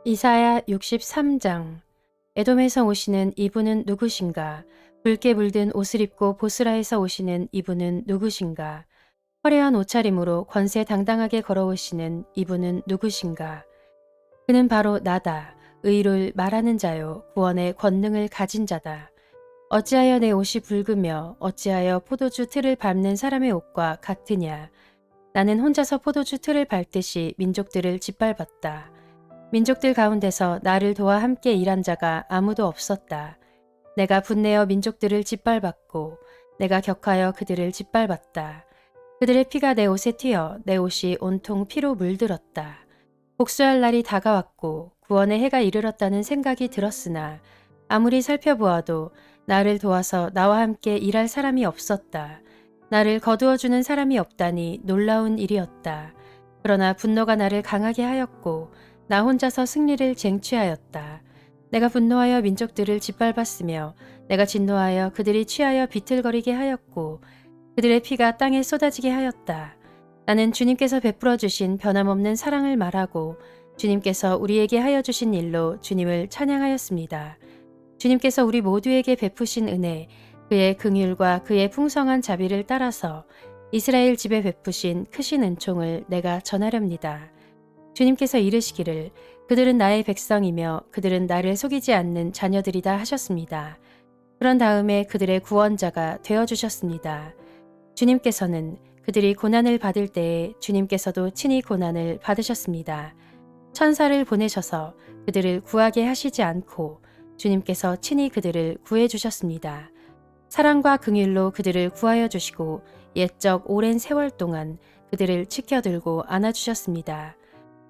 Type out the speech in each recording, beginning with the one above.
이사야 63장. 에돔에서 오시는 이분은 누구신가? 붉게 물든 옷을 입고 보스라에서 오시는 이분은 누구신가? 화려한 옷차림으로 권세 당당하게 걸어오시는 이분은 누구신가? 그는 바로 나다. 의를 말하는 자요. 구원의 권능을 가진 자다. 어찌하여 내 옷이 붉으며 어찌하여 포도주 틀을 밟는 사람의 옷과 같으냐? 나는 혼자서 포도주 틀을 밟듯이 민족들을 짓밟았다. 민족들 가운데서 나를 도와 함께 일한 자가 아무도 없었다. 내가 분내어 민족들을 짓밟았고 내가 격하여 그들을 짓밟았다. 그들의 피가 내 옷에 튀어 내 옷이 온통 피로 물들었다. 복수할 날이 다가왔고 구원의 해가 이르렀다는 생각이 들었으나 아무리 살펴보아도 나를 도와서 나와 함께 일할 사람이 없었다. 나를 거두어주는 사람이 없다니 놀라운 일이었다. 그러나 분노가 나를 강하게 하였고 나 혼자서 승리를 쟁취하였다. 내가 분노하여 민족들을 짓밟았으며 내가 진노하여 그들이 취하여 비틀거리게 하였고 그들의 피가 땅에 쏟아지게 하였다. 나는 주님께서 베풀어 주신 변함없는 사랑을 말하고 주님께서 우리에게 하여 주신 일로 주님을 찬양하였습니다. 주님께서 우리 모두에게 베푸신 은혜, 그의 긍휼과 그의 풍성한 자비를 따라서 이스라엘 집에 베푸신 크신 은총을 내가 전하렵니다. 주님께서 이르시기를 그들은 나의 백성이며 그들은 나를 속이지 않는 자녀들이다 하셨습니다. 그런 다음에 그들의 구원자가 되어주셨습니다. 주님께서는 그들이 고난을 받을 때에 주님께서도 친히 고난을 받으셨습니다. 천사를 보내셔서 그들을 구하게 하시지 않고 주님께서 친히 그들을 구해주셨습니다. 사랑과 긍휼로 그들을 구하여 주시고 옛적 오랜 세월 동안 그들을 지켜들고 안아주셨습니다.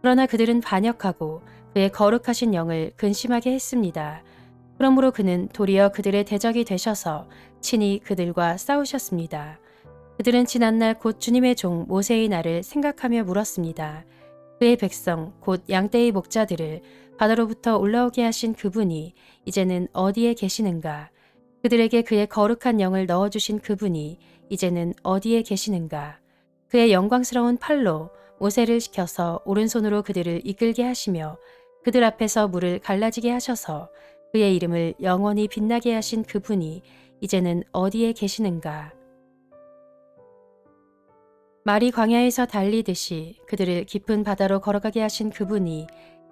그러나 그들은 반역하고 그의 거룩하신 영을 근심하게 했습니다. 그러므로 그는 도리어 그들의 대적이 되셔서 친히 그들과 싸우셨습니다. 그들은 지난날 곧 주님의 종 모세의 날을 생각하며 물었습니다. 그의 백성 곧 양떼의 목자들을 바다로부터 올라오게 하신 그분이 이제는 어디에 계시는가? 그들에게 그의 거룩한 영을 넣어주신 그분이 이제는 어디에 계시는가? 그의 영광스러운 팔로 모세를 시켜서 오른손으로 그들을 이끌게 하시며 그들 앞에서 물을 갈라지게 하셔서 그의 이름을 영원히 빛나게 하신 그분이 이제는 어디에 계시는가? 말이 광야에서 달리듯이 그들을 깊은 바다로 걸어가게 하신 그분이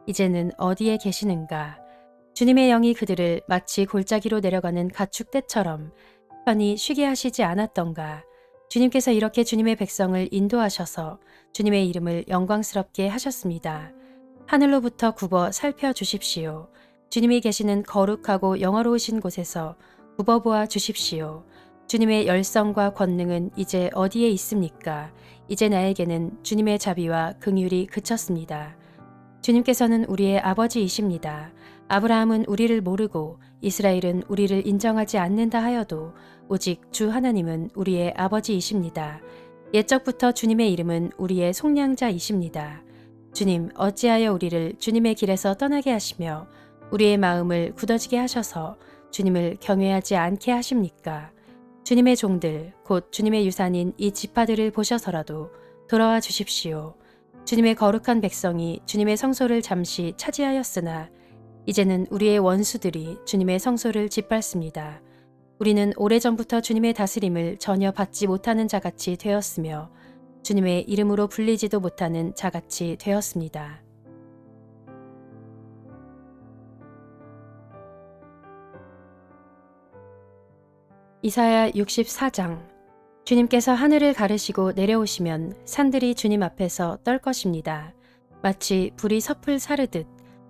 이제는 어디에 계시는가? 주님의 영이 그들을 마치 골짜기로 내려가는 가축떼처럼 편히 쉬게 하시지 않았던가? 주님께서 이렇게 주님의 백성을 인도하셔서 주님의 이름을 영광스럽게 하셨습니다. 하늘로부터 굽어 살펴주십시오. 주님이 계시는 거룩하고 영화로우신 곳에서 굽어보아 주십시오. 주님의 열성과 권능은 이제 어디에 있습니까? 이제 나에게는 주님의 자비와 긍휼이 그쳤습니다. 주님께서는 우리의 아버지이십니다. 아브라함은 우리를 모르고 이스라엘은 우리를 인정하지 않는다 하여도 오직 주 하나님은 우리의 아버지이십니다. 옛적부터 주님의 이름은 우리의 속량자이십니다. 주님 어찌하여 우리를 주님의 길에서 떠나게 하시며 우리의 마음을 굳어지게 하셔서 주님을 경외하지 않게 하십니까? 주님의 종들 곧 주님의 유산인 이 지파들을 보셔서라도 돌아와 주십시오. 주님의 거룩한 백성이 주님의 성소를 잠시 차지하였으나 이제는 우리의 원수들이 주님의 성소를 짓밟습니다. 우리는 오래전부터 주님의 다스림을 전혀 받지 못하는 자같이 되었으며 주님의 이름으로 불리지도 못하는 자같이 되었습니다. 이사야 64장. 주님께서 하늘을 가르시고 내려오시면 산들이 주님 앞에서 떨 것입니다. 마치 불이 섭을 사르듯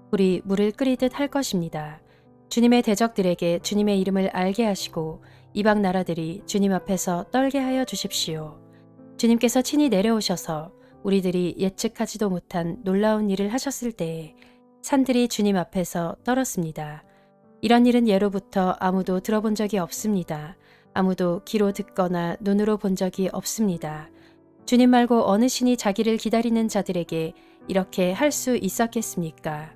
불이 물을 끓이듯 할 것입니다. 주님의 대적들에게 주님의 이름을 알게 하시고 이방 나라들이 주님 앞에서 떨게 하여 주십시오. 주님께서 친히 내려오셔서 우리들이 예측하지도 못한 놀라운 일을 하셨을 때에 산들이 주님 앞에서 떨었습니다. 이런 일은 예로부터 아무도 들어본 적이 없습니다. 아무도 귀로 듣거나 눈으로 본 적이 없습니다. 주님 말고 어느 신이 자기를 기다리는 자들에게 이렇게 할 수 있었겠습니까?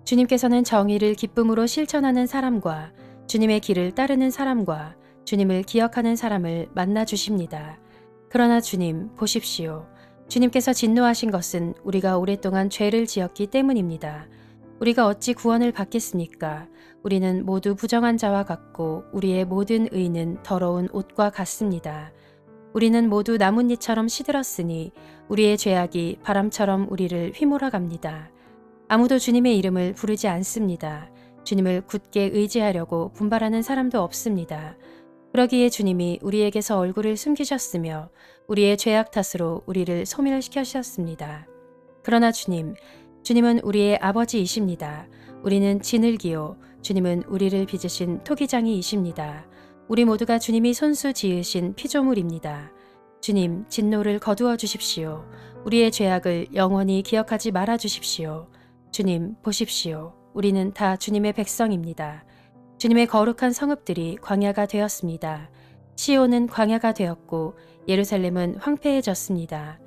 주님께서는 정의를 기쁨으로 실천하는 사람과 주님의 길을 따르는 사람과 주님을 기억하는 사람을 만나 주십니다. 그러나 주님 보십시오. 주님께서 진노하신 것은 우리가 오랫동안 죄를 지었기 때문입니다. 우리가 어찌 구원을 받겠습니까? 우리는 모두 부정한 자와 같고 우리의 모든 의는 더러운 옷과 같습니다. 우리는 모두 나뭇잎처럼 시들었으니 우리의 죄악이 바람처럼 우리를 휘몰아갑니다. 아무도 주님의 이름을 부르지 않습니다. 주님을 굳게 의지하려고 분발하는 사람도 없습니다. 그러기에 주님이 우리에게서 얼굴을 숨기셨으며 우리의 죄악 탓으로 우리를 소멸시키셨습니다. 그러나 주님은 우리의 아버지이십니다. 우리는 진흙이요 주님은 우리를 빚으신 토기장이이십니다. 우리 모두가 주님이 손수 지으신 피조물입니다. 주님, 진노를 거두어 주십시오. 우리의 죄악을 영원히 기억하지 말아 주십시오. 주님, 보십시오. 우리는 다 주님의 백성입니다. 주님의 거룩한 성읍들이 광야가 되었습니다. 시온은 광야가 되었고 예루살렘은 황폐해졌습니다.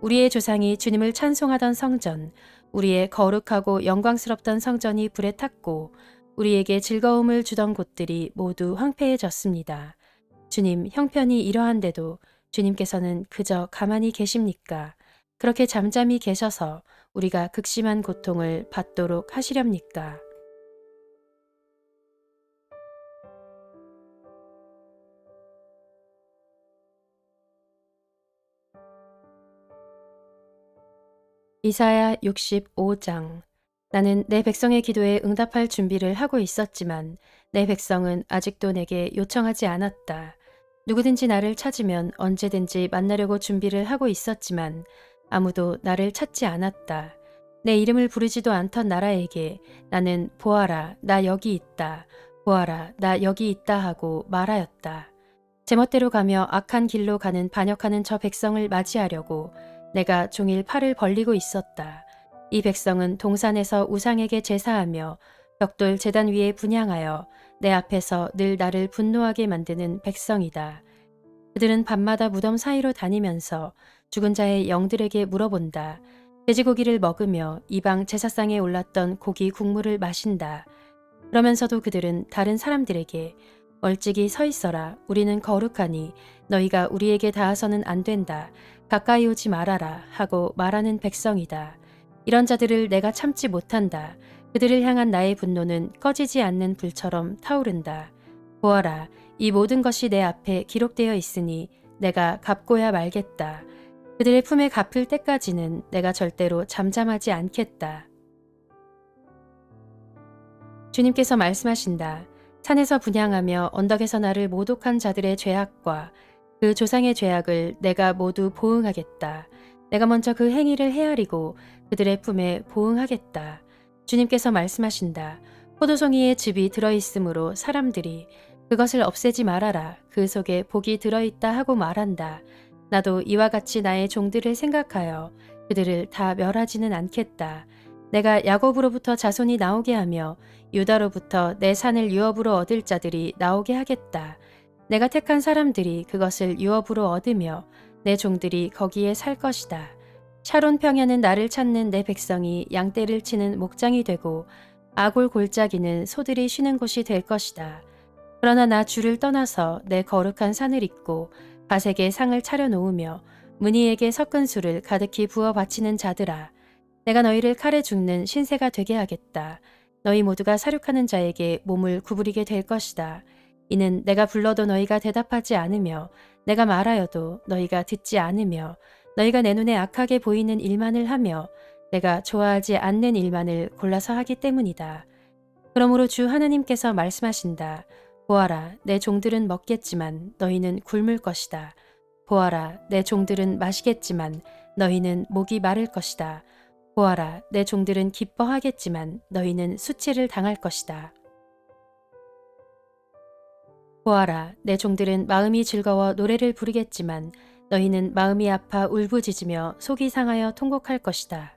우리의 조상이 주님을 찬송하던 성전, 우리의 거룩하고 영광스럽던 성전이 불에 탔고 우리에게 즐거움을 주던 곳들이 모두 황폐해졌습니다. 주님, 형편이 이러한데도 주님께서는 그저 가만히 계십니까? 그렇게 잠잠히 계셔서 우리가 극심한 고통을 받도록 하시렵니까? 이사야 65장. 나는 내 백성의 기도에 응답할 준비를 하고 있었지만 내 백성은 아직도 내게 요청하지 않았다. 누구든지 나를 찾으면 언제든지 만나려고 준비를 하고 있었지만 아무도 나를 찾지 않았다. 내 이름을 부르지도 않던 나라에게 나는 보아라, 나 여기 있다. 보아라, 나 여기 있다 하고 말하였다. 제멋대로 가며 악한 길로 가는 반역하는 저 백성을 맞이하려고 내가 종일 팔을 벌리고 있었다. 이 백성은 동산에서 우상에게 제사하며 벽돌 제단 위에 분향하여 내 앞에서 늘 나를 분노하게 만드는 백성이다. 그들은 밤마다 무덤 사이로 다니면서 죽은 자의 영들에게 물어본다. 돼지고기를 먹으며 이방 제사상에 올랐던 고기 국물을 마신다. 그러면서도 그들은 다른 사람들에게 멀찍이 서 있어라. 우리는 거룩하니 너희가 우리에게 닿아서는 안 된다. 가까이 오지 말아라 하고 말하는 백성이다. 이런 자들을 내가 참지 못한다. 그들을 향한 나의 분노는 꺼지지 않는 불처럼 타오른다. 보아라, 이 모든 것이 내 앞에 기록되어 있으니 내가 갚고야 말겠다. 그들의 품에 갚을 때까지는 내가 절대로 잠잠하지 않겠다. 주님께서 말씀하신다. 산에서 분향하며 언덕에서 나를 모독한 자들의 죄악과 그 조상의 죄악을 내가 모두 보응하겠다. 내가 먼저 그 행위를 헤아리고 그들의 품에 보응하겠다. 주님께서 말씀하신다. 포도송이에 즙이 들어있으므로 사람들이 그것을 없애지 말아라. 그 속에 복이 들어있다 하고 말한다. 나도 이와 같이 나의 종들을 생각하여 그들을 다 멸하지는 않겠다. 내가 야곱으로부터 자손이 나오게 하며 유다로부터 내 산을 유업으로 얻을 자들이 나오게 하겠다. 내가 택한 사람들이 그것을 유업으로 얻으며 내 종들이 거기에 살 것이다. 샤론 평야는 나를 찾는 내 백성이 양떼를 치는 목장이 되고 아골 골짜기는 소들이 쉬는 곳이 될 것이다. 그러나 나 주를 떠나서 내 거룩한 산을 잇고 가색에 상을 차려놓으며 문희에게 섞은 술을 가득히 부어 바치는 자들아, 내가 너희를 칼에 죽는 신세가 되게 하겠다. 너희 모두가 사륙하는 자에게 몸을 구부리게 될 것이다. 이는 내가 불러도 너희가 대답하지 않으며 내가 말하여도 너희가 듣지 않으며 너희가 내 눈에 악하게 보이는 일만을 하며 내가 좋아하지 않는 일만을 골라서 하기 때문이다. 그러므로 주 하나님께서 말씀하신다. 보아라, 내 종들은 먹겠지만 너희는 굶을 것이다. 보아라, 내 종들은 마시겠지만 너희는 목이 마를 것이다. 보아라, 내 종들은 기뻐하겠지만 너희는 수치를 당할 것이다. 보아라, 내 종들은 마음이 즐거워 노래를 부르겠지만 너희는 마음이 아파 울부짖으며 속이 상하여 통곡할 것이다.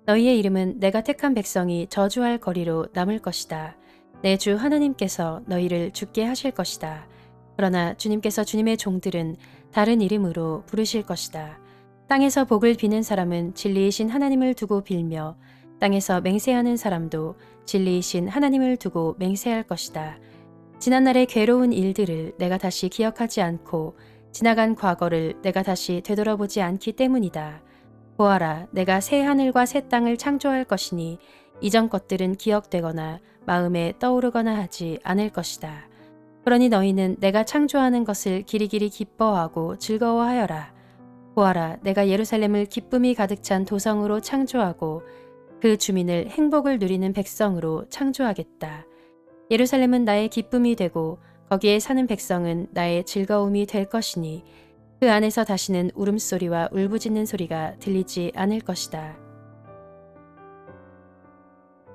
너희의 이름은 내가 택한 백성이 저주할 거리로 남을 것이다. 내 주 하나님께서 너희를 죽게 하실 것이다. 그러나 주님께서 주님의 종들은 다른 이름으로 부르실 것이다. 땅에서 복을 비는 사람은 진리이신 하나님을 두고 빌며 땅에서 맹세하는 사람도 진리이신 하나님을 두고 맹세할 것이다. 지난날의 괴로운 일들을 내가 다시 기억하지 않고 지나간 과거를 내가 다시 되돌아보지 않기 때문이다. 보아라, 내가 새 하늘과 새 땅을 창조할 것이니 이전 것들은 기억되거나 마음에 떠오르거나 하지 않을 것이다. 그러니 너희는 내가 창조하는 것을 길이길이 기뻐하고 즐거워하여라. 보아라, 내가 예루살렘을 기쁨이 가득 찬 도성으로 창조하고 그 주민을 행복을 누리는 백성으로 창조하겠다. 예루살렘은 나의 기쁨이 되고 거기에 사는 백성은 나의 즐거움이 될 것이니 그 안에서 다시는 울음소리와 울부짖는 소리가 들리지 않을 것이다.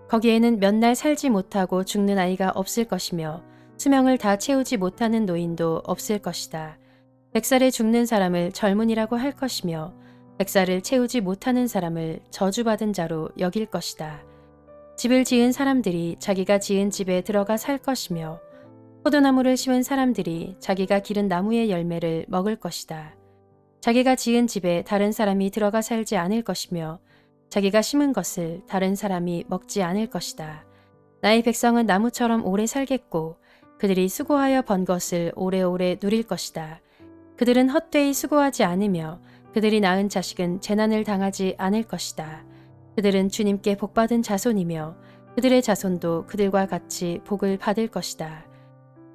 거기에는 몇 날 살지 못하고 죽는 아이가 없을 것이며 수명을 다 채우지 못하는 노인도 없을 것이다. 100살에 죽는 사람을 젊은이라고 할 것이며 100살을 채우지 못하는 사람을 저주받은 자로 여길 것이다. 집을 지은 사람들이 자기가 지은 집에 들어가 살 것이며 포도나무를 심은 사람들이 자기가 기른 나무의 열매를 먹을 것이다. 자기가 지은 집에 다른 사람이 들어가 살지 않을 것이며 자기가 심은 것을 다른 사람이 먹지 않을 것이다. 나의 백성은 나무처럼 오래 살겠고 그들이 수고하여 번 것을 오래오래 누릴 것이다. 그들은 헛되이 수고하지 않으며 그들이 낳은 자식은 재난을 당하지 않을 것이다. 그들은 주님께 복받은 자손이며 그들의 자손도 그들과 같이 복을 받을 것이다.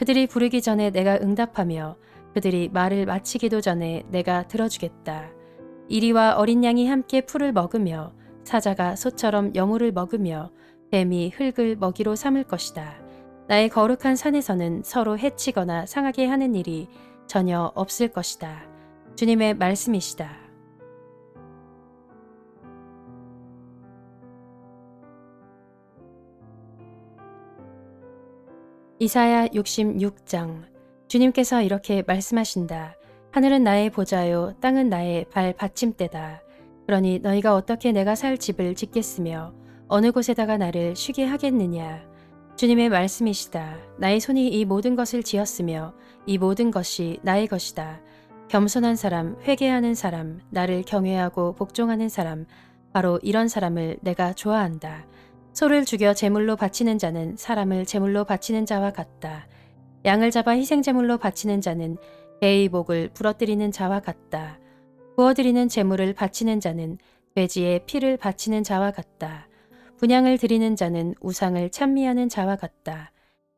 그들이 부르기 전에 내가 응답하며 그들이 말을 마치기도 전에 내가 들어주겠다. 이리와 어린 양이 함께 풀을 먹으며 사자가 소처럼 여물을 먹으며 뱀이 흙을 먹이로 삼을 것이다. 나의 거룩한 산에서는 서로 해치거나 상하게 하는 일이 전혀 없을 것이다. 주님의 말씀이시다. 이사야 66장. 주님께서 이렇게 말씀하신다. 하늘은 나의 보좌요 땅은 나의 발 받침대다. 그러니 너희가 어떻게 내가 살 집을 짓겠으며 어느 곳에다가 나를 쉬게 하겠느냐. 주님의 말씀이시다. 나의 손이 이 모든 것을 지었으며 이 모든 것이 나의 것이다. 겸손한 사람, 회개하는 사람, 나를 경외하고 복종하는 사람, 바로 이런 사람을 내가 좋아한다. 소를 죽여 제물로 바치는 자는 사람을 제물로 바치는 자와 같다. 양을 잡아 희생제물로 바치는 자는 개의 목을 부러뜨리는 자와 같다. 구워드리는 제물을 바치는 자는 돼지의 피를 바치는 자와 같다. 분향을 드리는 자는 우상을 찬미하는 자와 같다.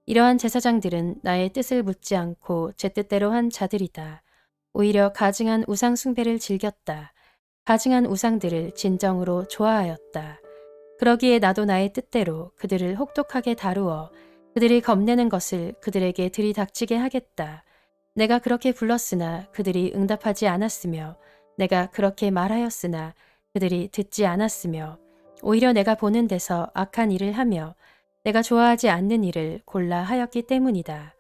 이러한 제사장들은 나의 뜻을 묻지 않고 제 뜻대로 한 자들이다. 오히려 가증한 우상 숭배를 즐겼다. 가증한 우상들을 진정으로 좋아하였다. 그러기에 나도 나의 뜻대로 그들을 혹독하게 다루어 그들이 겁내는 것을 그들에게 들이닥치게 하겠다. 내가 그렇게 불렀으나 그들이 응답하지 않았으며 내가 그렇게 말하였으나 그들이 듣지 않았으며 오히려 내가 보는 데서 악한 일을 하며 내가 좋아하지 않는 일을 골라 하였기 때문이다.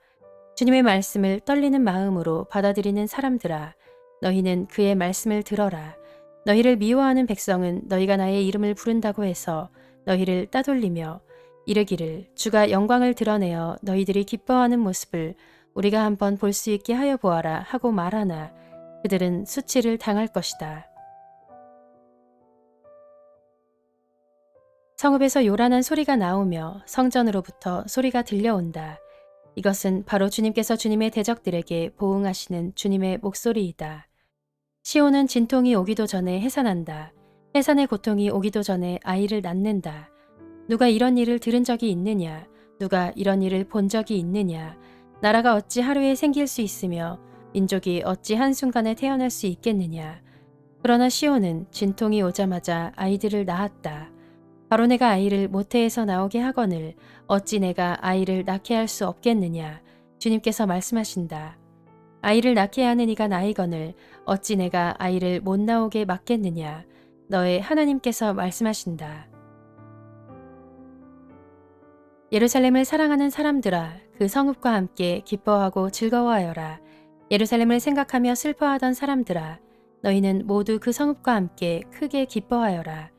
주님의 말씀을 떨리는 마음으로 받아들이는 사람들아, 너희는 그의 말씀을 들어라. 너희를 미워하는 백성은 너희가 나의 이름을 부른다고 해서 너희를 따돌리며 이르기를 주가 영광을 드러내어 너희들이 기뻐하는 모습을 우리가 한번 볼 수 있게 하여 보아라 하고 말하나 그들은 수치를 당할 것이다. 성읍에서 요란한 소리가 나오며 성전으로부터 소리가 들려온다. 이것은 바로 주님께서 주님의 대적들에게 보응하시는 주님의 목소리이다. 시온은 진통이 오기도 전에 해산한다. 해산의 고통이 오기도 전에 아이를 낳는다. 누가 이런 일을 들은 적이 있느냐? 누가 이런 일을 본 적이 있느냐? 나라가 어찌 하루에 생길 수 있으며 민족이 어찌 한순간에 태어날 수 있겠느냐? 그러나 시온은 진통이 오자마자 아이들을 낳았다. 바로 내가 아이를 모태에서 나오게 하거늘 어찌 내가 아이를 낳게 할 수 없겠느냐? 주님께서 말씀하신다. 아이를 낳게 하는 이가 나이거늘 어찌 내가 아이를 못 나오게 막겠느냐. 너의 하나님께서 말씀하신다. 예루살렘을 사랑하는 사람들아, 그 성읍과 함께 기뻐하고 즐거워하여라. 예루살렘을 생각하며 슬퍼하던 사람들아, 너희는 모두 그 성읍과 함께 크게 기뻐하여라.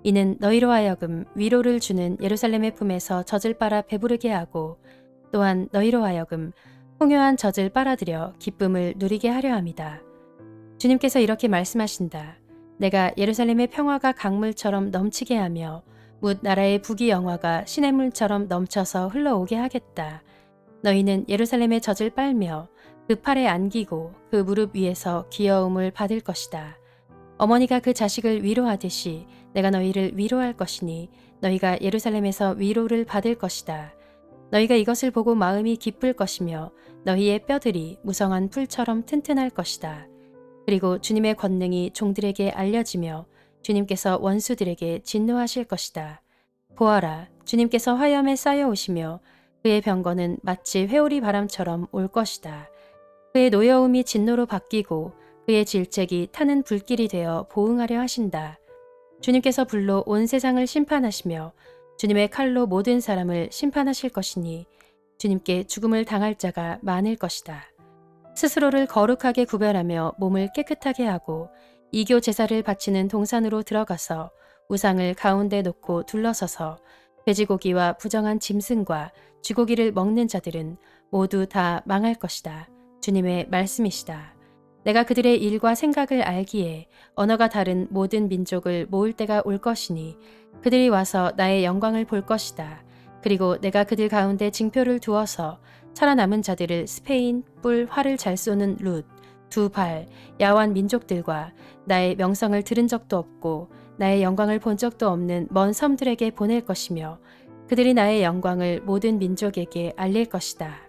이는 너희로 하여금 위로를 주는 예루살렘의 품에서 젖을 빨아 배부르게 하고 또한 너희로 하여금 풍요한 젖을 빨아들여 기쁨을 누리게 하려 함이다. 주님께서 이렇게 말씀하신다. 내가 예루살렘의 평화가 강물처럼 넘치게 하며 뭇 나라의 부귀 영화가 시냇물처럼 넘쳐서 흘러오게 하겠다. 너희는 예루살렘의 젖을 빨며 그 팔에 안기고 그 무릎 위에서 귀여움을 받을 것이다. 어머니가 그 자식을 위로하듯이 내가 너희를 위로할 것이니 너희가 예루살렘에서 위로를 받을 것이다. 너희가 이것을 보고 마음이 기쁠 것이며 너희의 뼈들이 무성한 풀처럼 튼튼할 것이다. 그리고 주님의 권능이 종들에게 알려지며 주님께서 원수들에게 진노하실 것이다. 보아라, 주님께서 화염에 쌓여 오시며 그의 병거는 마치 회오리 바람처럼 올 것이다. 그의 노여움이 진노로 바뀌고 그의 질책이 타는 불길이 되어 보응하려 하신다. 주님께서 불로 온 세상을 심판하시며 주님의 칼로 모든 사람을 심판하실 것이니 주님께 죽음을 당할 자가 많을 것이다. 스스로를 거룩하게 구별하며 몸을 깨끗하게 하고 이교 제사를 바치는 동산으로 들어가서 우상을 가운데 놓고 둘러서서 돼지고기와 부정한 짐승과 쥐고기를 먹는 자들은 모두 다 망할 것이다. 주님의 말씀이시다. 내가 그들의 일과 생각을 알기에 언어가 다른 모든 민족을 모을 때가 올 것이니 그들이 와서 나의 영광을 볼 것이다. 그리고 내가 그들 가운데 징표를 두어서 살아남은 자들을 스페인, 뿔, 활을 잘 쏘는 룻, 두발, 야완 민족들과 나의 명성을 들은 적도 없고 나의 영광을 본 적도 없는 먼 섬들에게 보낼 것이며 그들이 나의 영광을 모든 민족에게 알릴 것이다.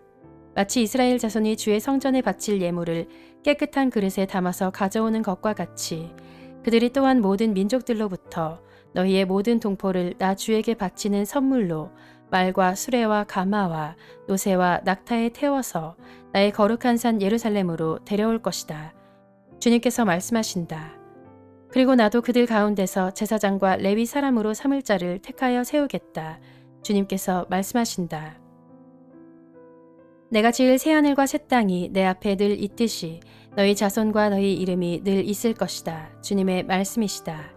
마치 이스라엘 자손이 주의 성전에 바칠 예물을 깨끗한 그릇에 담아서 가져오는 것과 같이 그들이 또한 모든 민족들로부터 너희의 모든 동포를 나 주에게 바치는 선물로 말과 수레와 가마와 노새와 낙타에 태워서 나의 거룩한 산 예루살렘으로 데려올 것이다. 주님께서 말씀하신다. 그리고 나도 그들 가운데서 제사장과 레위 사람으로 삼을 자를 택하여 세우겠다. 주님께서 말씀하신다. 내가 지을 새하늘과 새 땅이 내 앞에 늘 있듯이 너희 자손과 너희 이름이 늘 있을 것이다. 주님의 말씀이시다.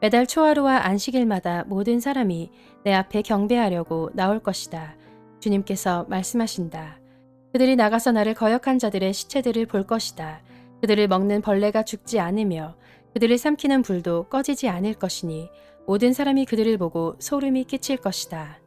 매달 초하루와 안식일마다 모든 사람이 내 앞에 경배하려고 나올 것이다. 주님께서 말씀하신다. 그들이 나가서 나를 거역한 자들의 시체들을 볼 것이다. 그들을 먹는 벌레가 죽지 않으며 그들을 삼키는 불도 꺼지지 않을 것이니 모든 사람이 그들을 보고 소름이 끼칠 것이다.